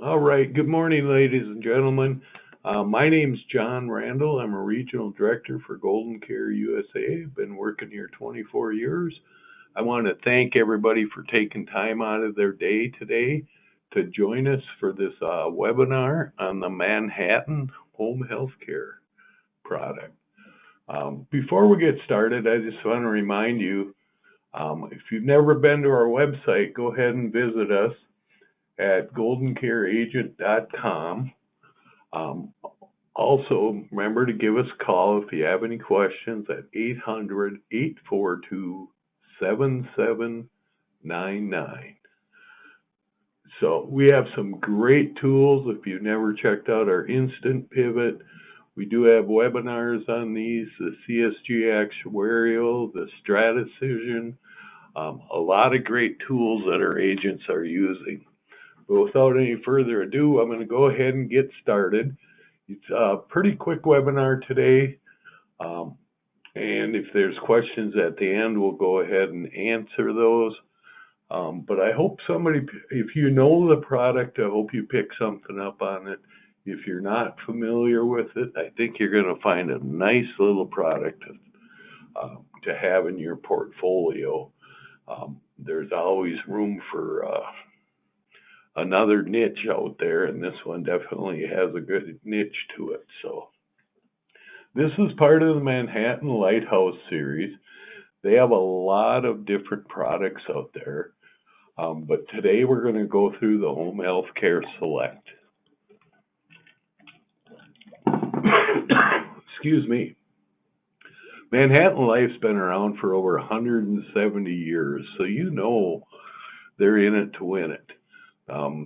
All right. Good morning, ladies and gentlemen. My name's Jon Randall. I'm a regional director for Golden Care USA. I've been working here 24 years. I want to thank everybody for taking time out of their day today to join us for this webinar on the Manhattan home health care product. Before we get started, I just want to remind you, if you've never been to our website, go ahead and visit us at goldencareagent.com. Also, remember to give us a call if you have any questions at 800-842-7799. So we have some great tools. If you've never checked out our Instant Pivot, we do have webinars on these, the CSG Actuarial, the Stratecision, a lot of great tools that our agents are using. But without any further ado, I'm going to go ahead and get started. It's a pretty quick webinar today, and if there's questions at the end, we'll go ahead and answer those. But I hope somebody, if you know the product, I hope you pick something up on it. If you're not familiar with it, I think you're going to find a nice little product to have in your portfolio. There's always room for another niche out there, and this one definitely has a good niche to it. So this is part of the Manhattan Lighthouse series. They have a lot of different products out there, but today we're going to go through the Home Health Care Select. Excuse me. ManhattanLife's been around for over 170 years, so you know they're in it to win it.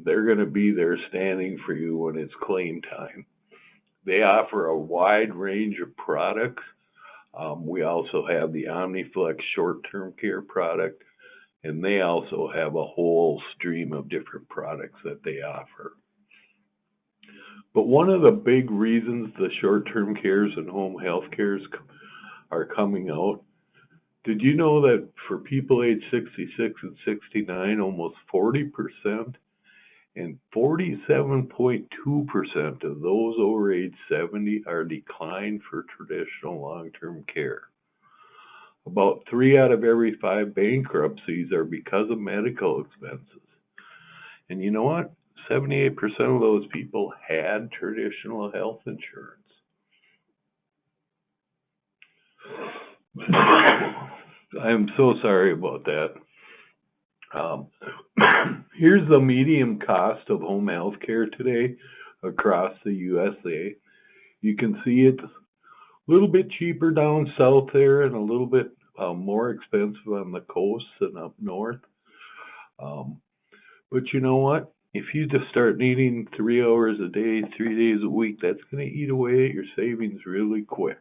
They're going to be there standing for you when it's claim time. They offer a wide range of products. We also have the OmniFlex short-term care product, and they also have a whole stream of different products that they offer. But one of the big reasons the short-term cares and home health cares are coming out, did you know that for people age 66 and 69, almost 40% and 47.2% of those over age 70 are declined for traditional long-term care? About 3 out of every 5 bankruptcies are because of medical expenses. And you know what? 78% of those people had traditional health insurance. I'm so sorry about that. Here's the median cost of home health care today across the USA. You can see it's a little bit cheaper down south there and a little bit more expensive on the coast and up north. But you know what? If you just start needing 3 hours a day, 3 days a week, that's going to eat away at your savings really quick.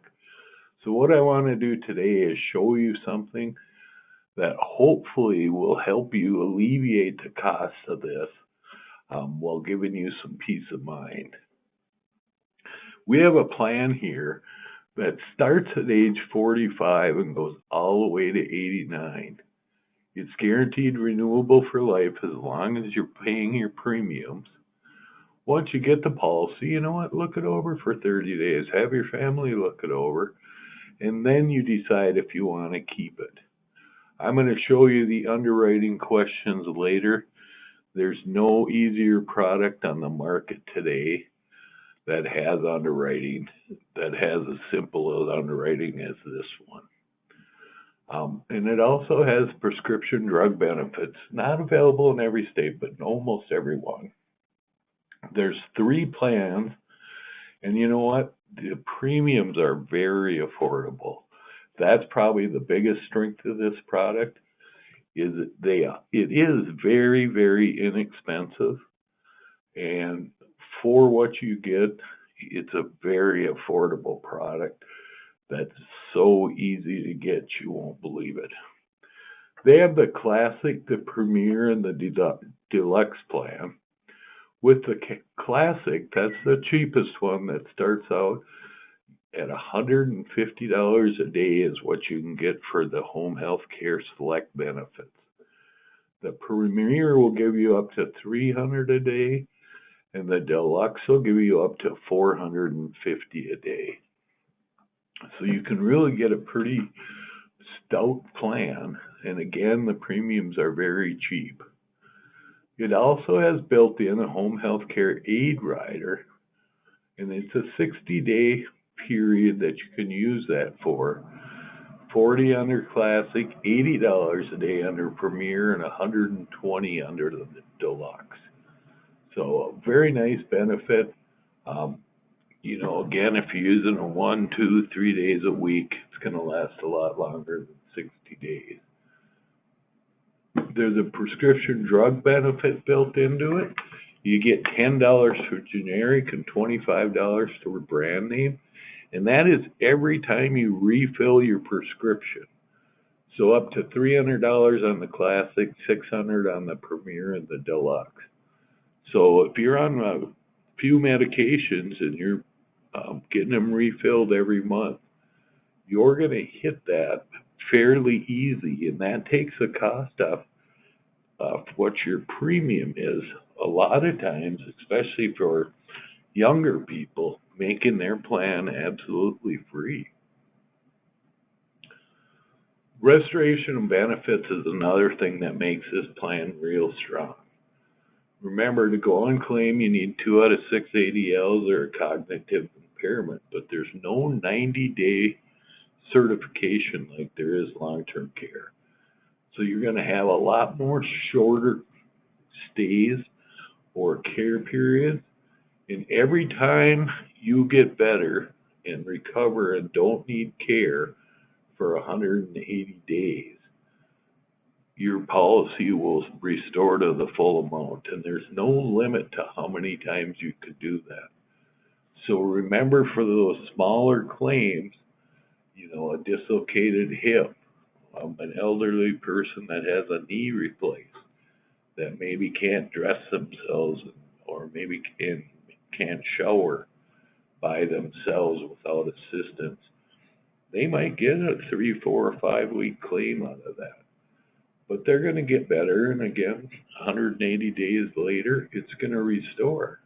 So what I want to do today is show you something that hopefully will help you alleviate the cost of this while giving you some peace of mind. We have a plan here that starts at age 45 and goes all the way to 89. It's guaranteed renewable for life as long as you're paying your premiums. Once you get the policy, you know what? Look it over for 30 days. Have your family look it over, and then you decide if you want to keep it. I'm going to show you the underwriting questions later. There's no easier product on the market today that has underwriting, that has as simple as underwriting as this one. And it also has prescription drug benefits, not available in every state, but in almost every one. There's 3 plans, and you know what? The premiums are very affordable. That's probably the biggest strength of this product, is that it is very, very inexpensive, and for what you get, it's a very affordable product that's so easy to get you won't believe it. They have the Classic, the Premier, and the Deluxe plan. With the Classic, that's the cheapest one that starts out at $150 a day is what you can get for the Home Health Care Select benefits. The Premier will give you up to $300 a day, and the deluxe will give you up to $450 a day. So you can really get a pretty stout plan, and again, the premiums are very cheap. It also has built in a home health care aid rider, and it's a 60-day period that you can use that for. $40 under Classic, $80 a day under Premier, and $120 under the Deluxe. So a very nice benefit. Again, if you're using it 1, 2, 3 days a week, it's going to last a lot longer than 60 days. There's a prescription drug benefit built into it. You get $10 for generic and $25 for brand name. And that is every time you refill your prescription. So up to $300 on the Classic, $600 on the Premier and the Deluxe. So if you're on a few medications and you're getting them refilled every month, you're going to hit that fairly easy. And that takes the cost off what your premium is. A lot of times, especially for younger people, making their plan absolutely free. Restoration of benefits is another thing that makes this plan real strong. Remember, to go on claim, you need 2 out of 6 ADLs or a cognitive impairment, but there's no 90-day certification like there is long-term care. So you're going to have a lot more shorter stays or care periods. And every time you get better and recover and don't need care for 180 days, your policy will restore to the full amount. And there's no limit to how many times you could do that. So remember, for those smaller claims, a dislocated hip, an elderly person that has a knee replaced, that maybe can't dress themselves or maybe can't shower by themselves without assistance, they might get a 3, 4, or 5 week claim out of that. But they're going to get better, and again, 180 days later, it's going to restore.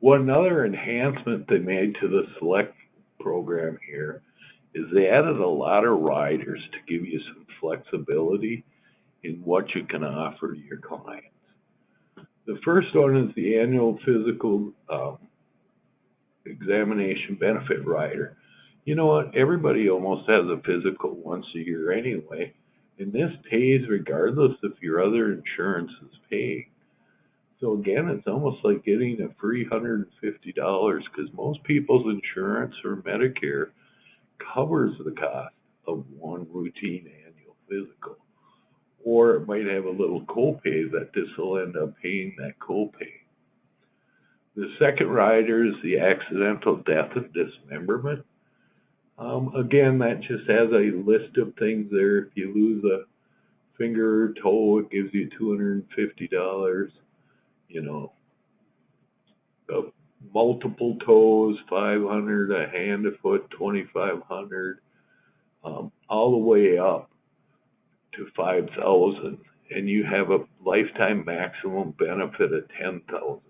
One other enhancement they made to the Select program here is they added a lot of riders to give you some flexibility in what you can offer your clients. The first one is the annual physical examination benefit rider. You know what? Everybody almost has a physical once a year anyway, and this pays regardless if your other insurance is paying. So again, it's almost like getting a free $150 because most people's insurance or Medicare covers the cost of one routine annual physical. Or it might have a little copay that this will end up paying that copay. The second rider is the accidental death and dismemberment. Again, that just has a list of things there. If you lose a finger or toe, it gives you $250. Multiple toes, $500. A hand, a foot, $2,500. All the way up to $5,000, and you have a lifetime maximum benefit of $10,000.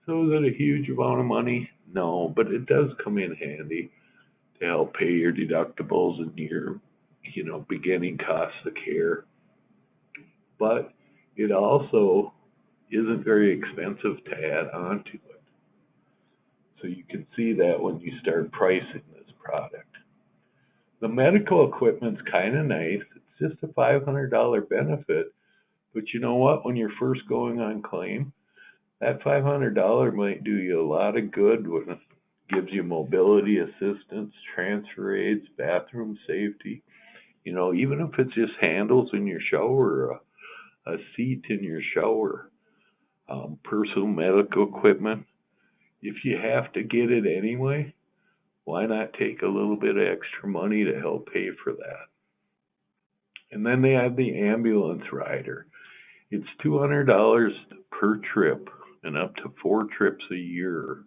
So is it a huge amount of money? No, but it does come in handy to help pay your deductibles and your, beginning costs of care. But it also isn't very expensive to add on to it. So you can see that when you start pricing this product. The medical equipment's kind of nice. It's just a $500 benefit. But you know what? When you're first going on claim, that $500 might do you a lot of good when it gives you mobility assistance, transfer aids, bathroom safety. Even if it's just handles in your shower, a seat in your shower, personal medical equipment. If you have to get it anyway, why not take a little bit of extra money to help pay for that? And then they have the ambulance rider. It's $200 per trip and up to 4 trips a year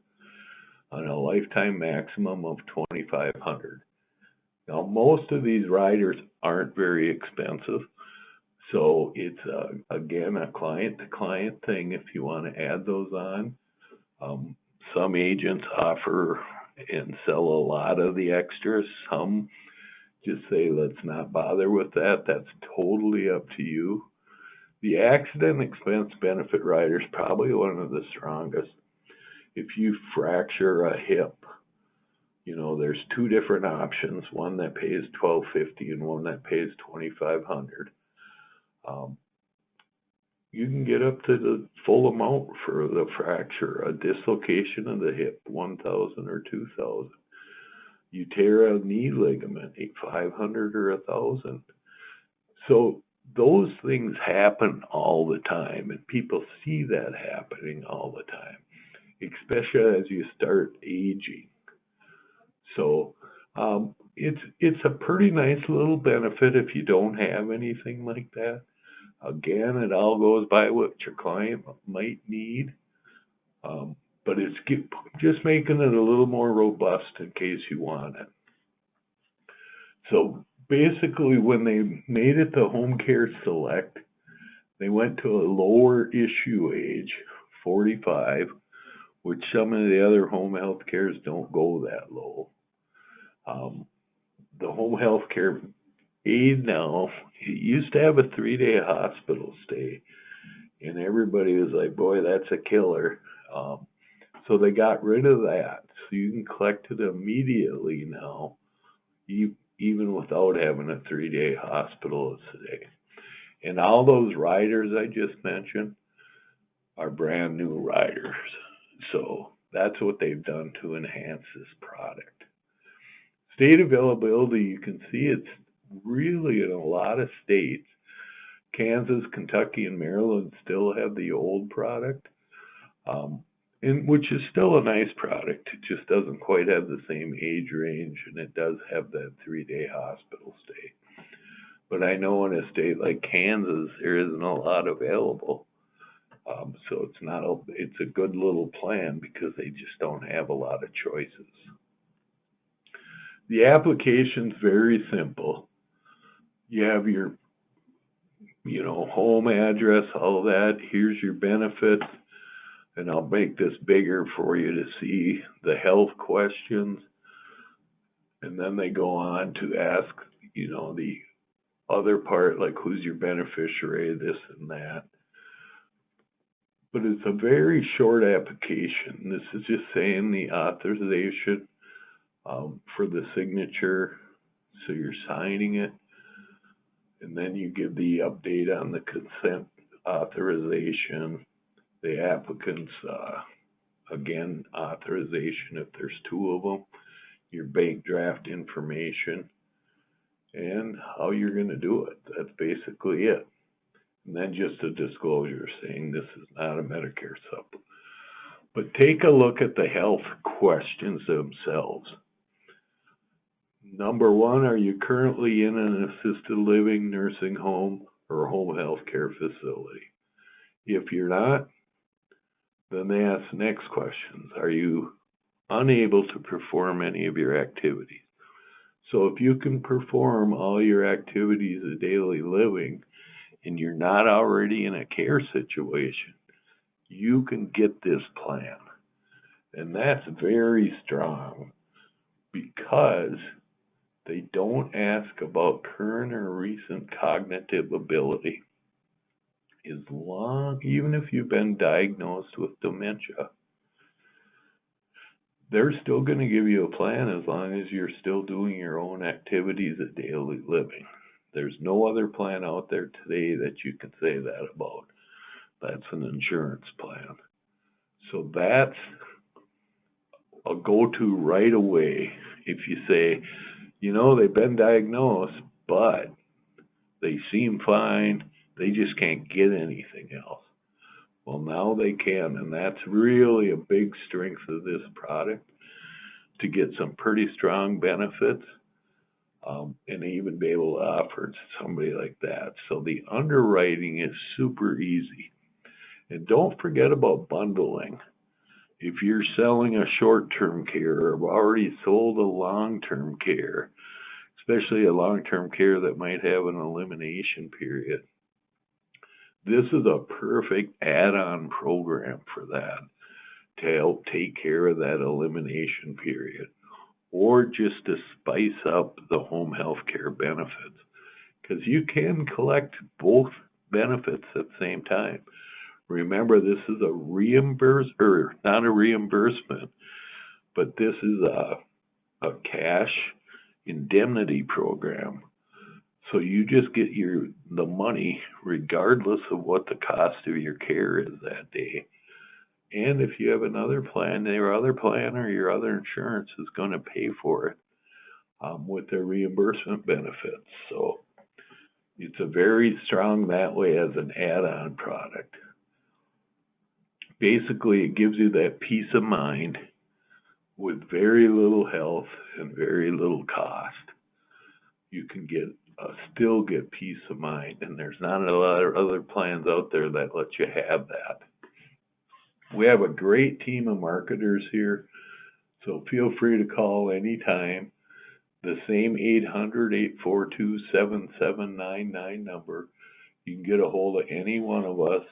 on a lifetime maximum of $2,500. Now, most of these riders aren't very expensive. So it's, again, a client-to-client thing if you want to add those on. Um, some agents offer and sell a lot of the extras. Some just say, let's not bother with that. That's totally up to you. The accident expense benefit rider is probably one of the strongest. If you fracture a hip, there's two different options, one that pays $1,250 and one that pays $2,500. Um, you can get up to the full amount for the fracture, a dislocation of the hip, 1,000 or 2,000. You tear a knee ligament, 500 or 1,000. So those things happen all the time, and people see that happening all the time, especially as you start aging. So it's a pretty nice little benefit if you don't have anything like that. Again, it all goes by what your client might need, um, but it's just making it a little more robust in case you want it. So basically, when they made it to Home Care Select, they went to a lower issue age, 45, which some of the other home health cares don't go that low. Um, the home health care aid now, it used to have a 3-day hospital stay, and everybody was like, boy, that's a killer. So they got rid of that. So you can collect it immediately now, even without having a 3-day hospital stay. And all those riders I just mentioned are brand new riders. So that's what they've done to enhance this product. State availability, you can see it's really in a lot of states. Kansas, Kentucky, and Maryland still have the old product, which is still a nice product. It just doesn't quite have the same age range, and it does have that 3-day hospital stay. But I know in a state like Kansas, there isn't a lot available. So it's a good little plan because they just don't have a lot of choices. The application's very simple. You have your, home address, all that. Here's your benefits. And I'll make this bigger for you to see the health questions. And then they go on to ask, the other part, like who's your beneficiary, this and that. But it's a very short application. This is just saying the authorization for the signature. So you're signing it. And then you give the update on the consent authorization, the applicant's, again, authorization if there's two of them, your bank draft information, and how you're going to do it. That's basically it. And then just a disclosure saying this is not a Medicare supplement. But take a look at the health questions themselves. Number one, are you currently in an assisted living, nursing home, or home health care facility? If you're not, then they ask the next questions. Are you unable to perform any of your activities? So if you can perform all your activities of daily living and you're not already in a care situation, you can get this plan. And that's very strong because they don't ask about current or recent cognitive ability. Even if you've been diagnosed with dementia, they're still going to give you a plan as long as you're still doing your own activities of daily living. There's no other plan out there today that you can say that about. That's an insurance plan. So that's a go-to right away if you say, they've been diagnosed, but they seem fine, they just can't get anything else. Well, now they can, and that's really a big strength of this product, to get some pretty strong benefits, and even be able to offer it to somebody like that. So the underwriting is super easy. And don't forget about bundling. If you're selling a short-term care or have already sold a long-term care, especially a long-term care that might have an elimination period, This is a perfect add-on program for that to help take care of that elimination period, or just to spice up the home health care benefits. Because you can collect both benefits at the same time. Remember, this is a or not a reimbursement, but this is a cash indemnity program. So you just get the money regardless of what the cost of your care is that day. And if you have another plan, your other plan or your other insurance is going to pay for it with their reimbursement benefits. So it's a very strong that way as an add-on product. Basically, it gives you that peace of mind with very little health and very little cost. You can still get peace of mind, and there's not a lot of other plans out there that let you have that. We have a great team of marketers here, so feel free to call anytime. The same 800-842-7799 number. You can get a hold of any one of us,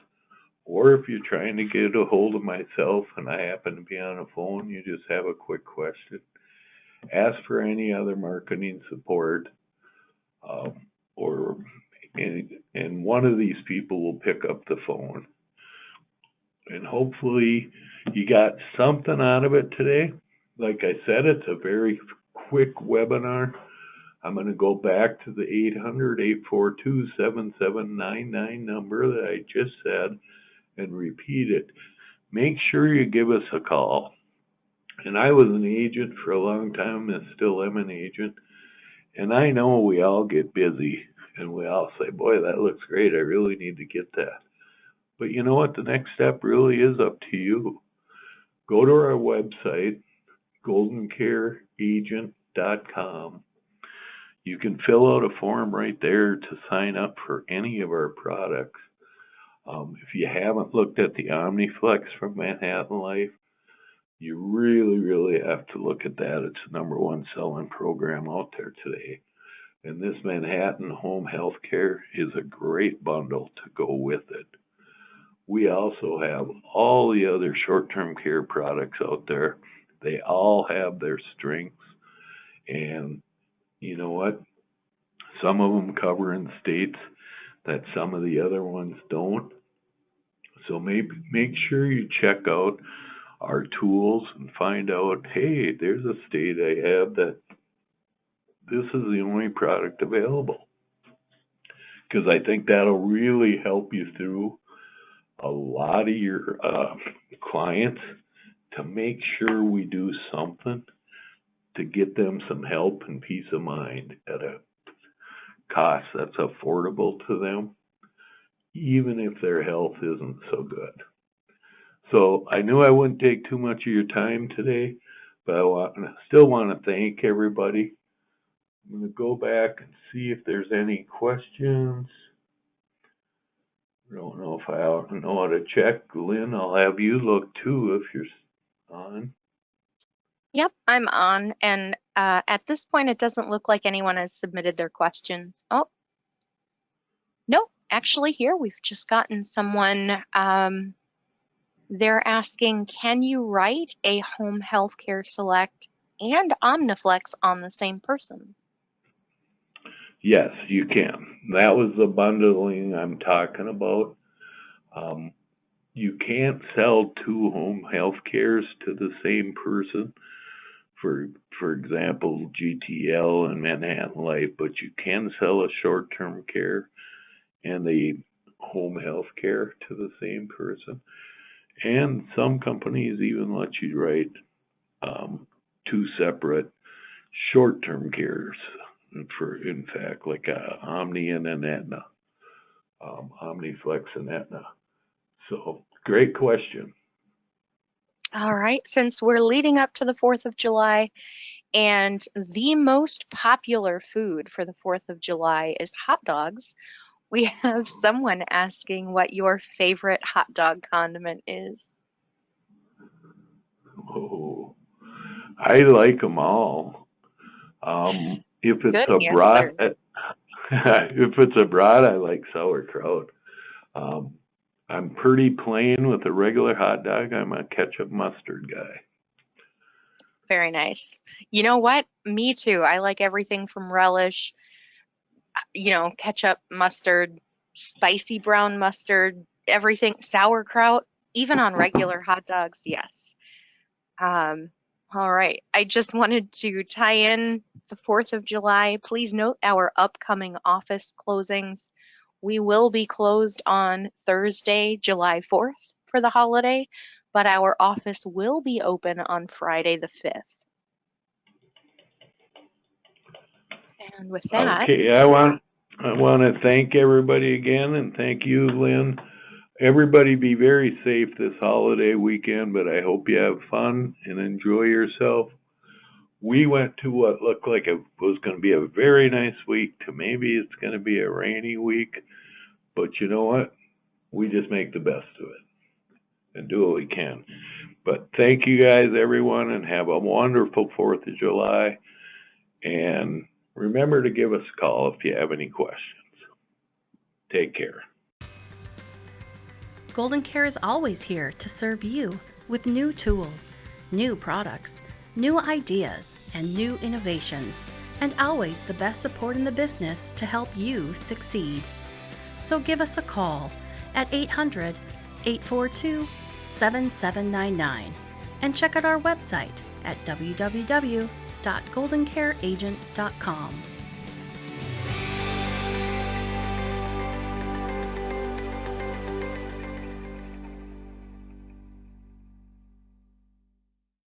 or if you're trying to get a hold of myself and I happen to be on a phone, you just have a quick question. Ask for any other marketing support, and one of these people will pick up the phone. And hopefully you got something out of it today. Like I said, it's a very quick webinar. I'm going to go back to the 800-842-7799 number that I just said and repeat it. Make sure you give us a call. And I was an agent for a long time and still am an agent. And I know we all get busy and we all say, boy, that looks great. I really need to get that. But you know what? The next step really is up to you. Go to our website, goldencareagent.com. You can fill out a form right there to sign up for any of our products. If you haven't looked at the OmniFlex from ManhattanLife, you really, really have to look at that. It's the number one selling program out there today. And this Manhattan Home Health Care is a great bundle to go with it. We also have all the other short-term care products out there. They all have their strengths. And you know what? Some of them cover in states that some of the other ones don't. So make sure you check out our tools and find out, hey, there's a state I have that this is the only product available. Because I think that'll really help you through a lot of your clients to make sure we do something to get them some help and peace of mind at a cost that's affordable to them, even if their health isn't so good. So I knew I wouldn't take too much of your time today, but I still want to thank everybody. I'm going to go back and see if there's any questions. I don't know if I know how to check. Lynn, I'll have you look too if you're on. Yep, I'm on. And at this point, it doesn't look like anyone has submitted their questions. Oh, no, actually here we've just gotten someone. They're asking, can you write a home healthcare select and Omniflex on the same person? Yes, you can. That was the bundling I'm talking about. You can't sell two home health cares to the same person. For example, GTL and ManhattanLife, but you can sell a short-term care and a home health care to the same person. And some companies even let you write two separate short-term cares. In fact, like Omni and an Aetna, OmniFlex and Aetna. So, great question. All right, since we're leading up to the 4th of July, and the most popular food for the 4th of July is hot dogs, we have someone asking what your favorite hot dog condiment is. Oh, I like them all. If it's Good a brat, answer. if it's a brat, I like sauerkraut. Um, I'm pretty plain with a regular hot dog. I'm a ketchup mustard guy. Very nice. You know what? Me too. I like everything from relish, ketchup, mustard, spicy brown mustard, everything, sauerkraut, even on regular hot dogs. Yes. Um, all right. I just wanted to tie in the 4th of July. Please note our upcoming office closings. We will be closed on Thursday, July 4th for the holiday, but our office will be open on Friday the 5th. And with that, Okay, I want to thank everybody again, and thank you, Lynn. Everybody be very safe this holiday weekend, but I hope you have fun and enjoy yourself. We went to what looked like it was going to be a very nice week to maybe it's going to be a rainy week, but you know what? We just make the best of it and do what we can. But thank you guys, everyone, and have a wonderful 4th of July. And remember to give us a call if you have any questions. Take care. Golden Care is always here to serve you with new tools, new products, new ideas, and new innovations, and always the best support in the business to help you succeed. So give us a call at 800-842-7799 and check out our website at www.goldencareagent.com.